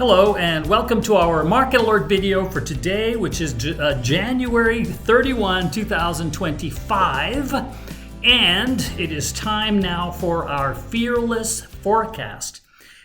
Hello and welcome to our Market Alert video for today, which is January 31, 2025. And it is time now for our Fearless Forecast.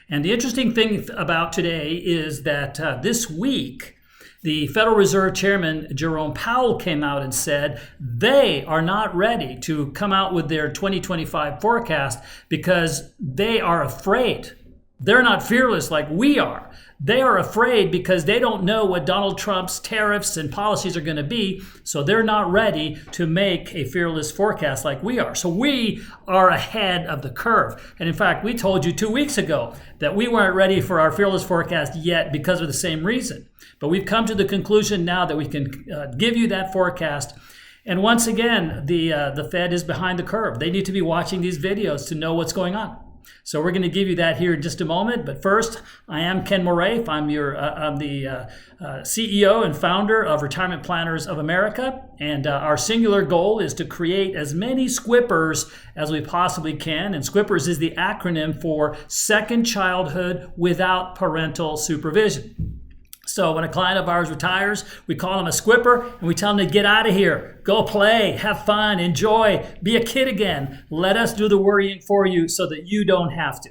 And the interesting thing about today is that this week, the Federal Reserve Chairman Jerome Powell came out and said they are not ready to come out with their 2025 forecast because they are afraid. They're not fearless like we are. They are afraid because they don't know what Donald Trump's tariffs and policies are going to be, so they're not ready to make a fearless forecast like we are. So we are ahead of the curve. And in fact, we told you 2 weeks ago that we weren't ready for our fearless forecast yet because of the same reason. But we've come to the conclusion now that we can give you that forecast. And once again, the Fed is behind the curve. They need to be watching these videos to know what's going on. So we're going to give you that here in just a moment. But first, I am Ken Moraif. I'm the CEO and founder of Retirement Planners of America. And our singular goal is to create as many SCWPS as we possibly can. And SCWPS is the acronym for Second Childhood Without Parental Supervision. So when a client of ours retires, we call them a SCWPS and we tell them to get out of here, go play, have fun, enjoy, be a kid again. Let us do the worrying for you so that you don't have to.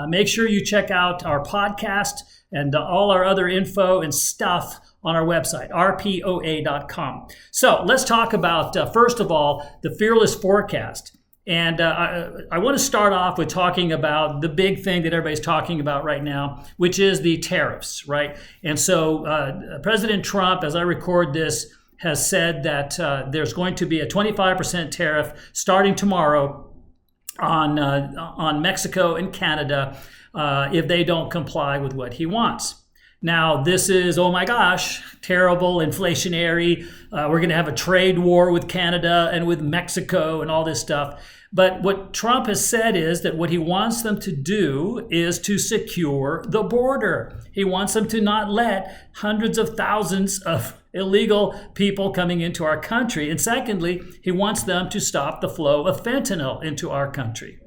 Make sure you check out our podcast and all our other info and stuff on our website, RPOA.com. So let's talk about, first of all, the Fearless Forecast. And I want to start off with talking about the big thing that everybody's talking about right now, which is the tariffs, right? And so President Trump, as I record this, has said that there's going to be a 25% tariff starting tomorrow on Mexico and Canada if they don't comply with what he wants. Now, this is, oh my gosh, terrible, inflationary. We're going to have a trade war with Canada and with Mexico and all this stuff. But what Trump has said is that what he wants them to do is to secure the border. He wants them to not let hundreds of thousands of illegal people coming into our country. And secondly, he wants them to stop the flow of fentanyl into our country.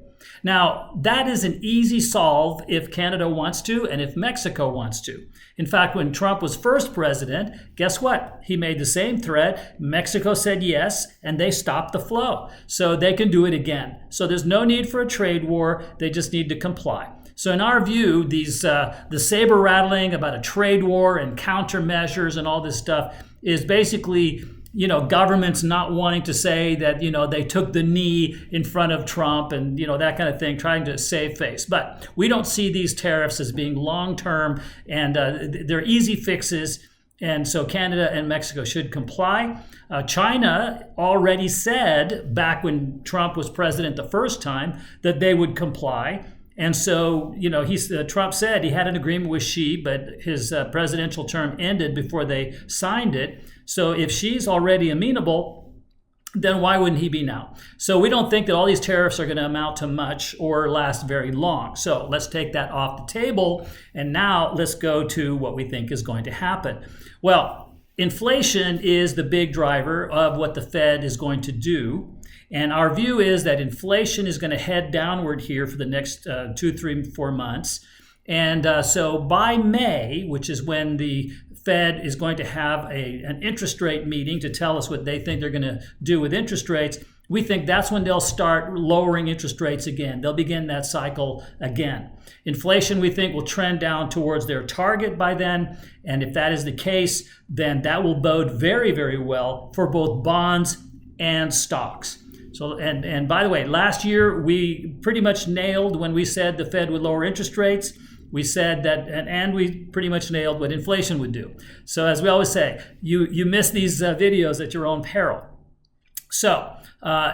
Now, that is an easy solve if Canada wants to and if Mexico wants to. In fact, when Trump was first president, guess what? He made the same threat. Mexico said yes, and they stopped the flow. So they can do it again. So there's no need for a trade war. They just need to comply. So in our view, the saber rattling about a trade war and countermeasures and all this stuff is basically governments not wanting to say that, they took the knee in front of Trump and, that kind of thing, trying to save face. But we don't see these tariffs as being long-term and they're easy fixes. And so Canada and Mexico should comply. China already said back when Trump was president the first time that they would comply. And so, Trump said he had an agreement with Xi, but his presidential term ended before they signed it. So if Xi's already amenable, then why wouldn't he be now? So we don't think that all these tariffs are going to amount to much or last very long. So let's take that off the table. And now let's go to what we think is going to happen. Well, inflation is the big driver of what the Fed is going to do. And our view is that inflation is going to head downward here for the next 2, 3, 4 months. And so by May, which is when the Fed is going to have an interest rate meeting to tell us what they think they're going to do with interest rates, we think that's when they'll start lowering interest rates again. They'll begin that cycle again. Inflation, we think, will trend down towards their target by then. And if that is the case, then that will bode very, very well for both bonds and stocks. So, and by the way, last year we pretty much nailed when we said the Fed would lower interest rates. We said that, and we pretty much nailed what inflation would do. So as we always say, you miss these videos at your own peril. So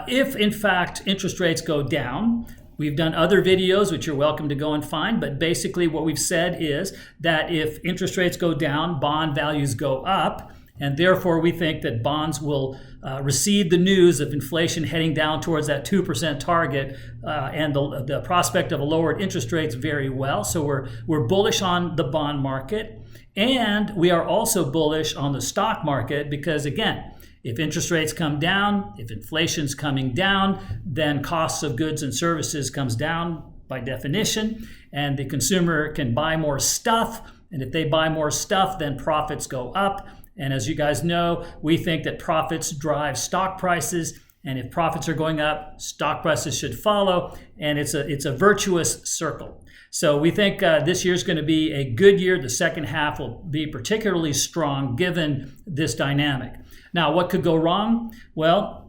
if in fact interest rates go down, we've done other videos which you're welcome to go and find, but basically what we've said is that if interest rates go down, bond values go up. And therefore, we think that bonds will receive the news of inflation heading down towards that 2% target and the prospect of a lowered interest rates very well. So we're bullish on the bond market. And we are also bullish on the stock market because, again, if interest rates come down, if inflation's coming down, then costs of goods and services comes down by definition. And the consumer can buy more stuff And if they buy more stuff, then profits go up. And as you guys know, we think that profits drive stock prices. And if profits are going up, stock prices should follow. And it's a virtuous circle. So we think this year is going to be a good year. The second half will be particularly strong given this dynamic. Now, what could go wrong? Well,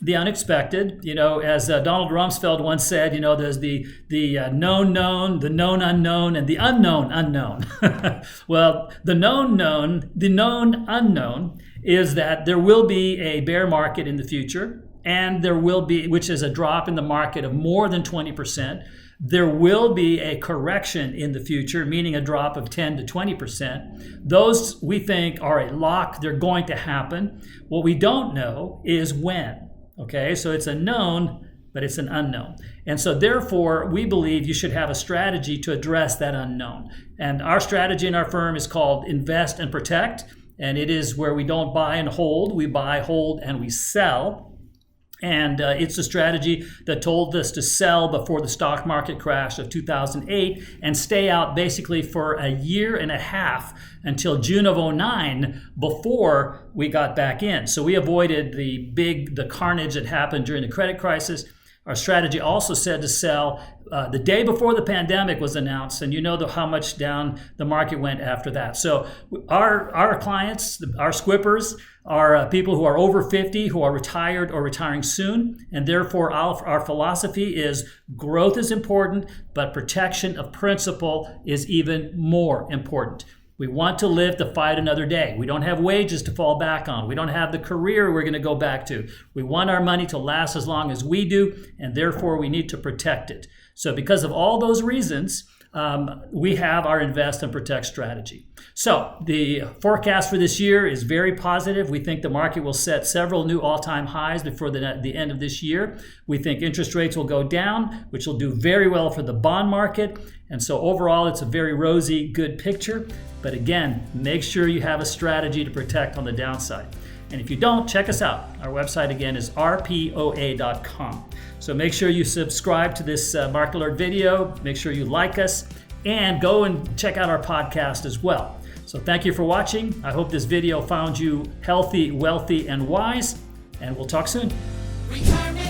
the unexpected, as Donald Rumsfeld once said, there's the known known, the known unknown, and the unknown unknown. Well, the known unknown is that there will be a bear market in the future, and there will be, which is a drop in the market of more than 20%. There will be a correction in the future, meaning a drop of 10 to 20%. Those we think are a lock. They're going to happen. What we don't know is when. Okay, so it's a known, but it's an unknown. And so therefore, we believe you should have a strategy to address that unknown. And our strategy in our firm is called Invest and Protect. And it is where we don't buy and hold. We buy, hold, and we sell. And it's a strategy that told us to sell before the stock market crash of 2008 and stay out basically for a year and a half until June of 2009 before we got back in. So we avoided the carnage that happened during the credit crisis. Our strategy also said to sell the day before the pandemic was announced, and how much down the market went after that. So our clients, our squippers, are people who are over 50, who are retired or retiring soon, and therefore our philosophy is growth is important, but protection of principal is even more important. We want to live to fight another day. We don't have wages to fall back on. We don't have the career we're going to go back to. We want our money to last as long as we do, and therefore we need to protect it. So because of all those reasons, we have our Invest and Protect strategy. So the forecast for this year is very positive. We think the market will set several new all-time highs before the end of this year. We think interest rates will go down, which will do very well for the bond market. And so overall, it's a very rosy, good picture. But again, make sure you have a strategy to protect on the downside. And if you don't, check us out. Our website again is RPOA.com. So make sure you subscribe to this Market Alert video. Make sure you like us and go and check out our podcast as well. So thank you for watching. I hope this video found you healthy, wealthy, and wise. And we'll talk soon. Retirement.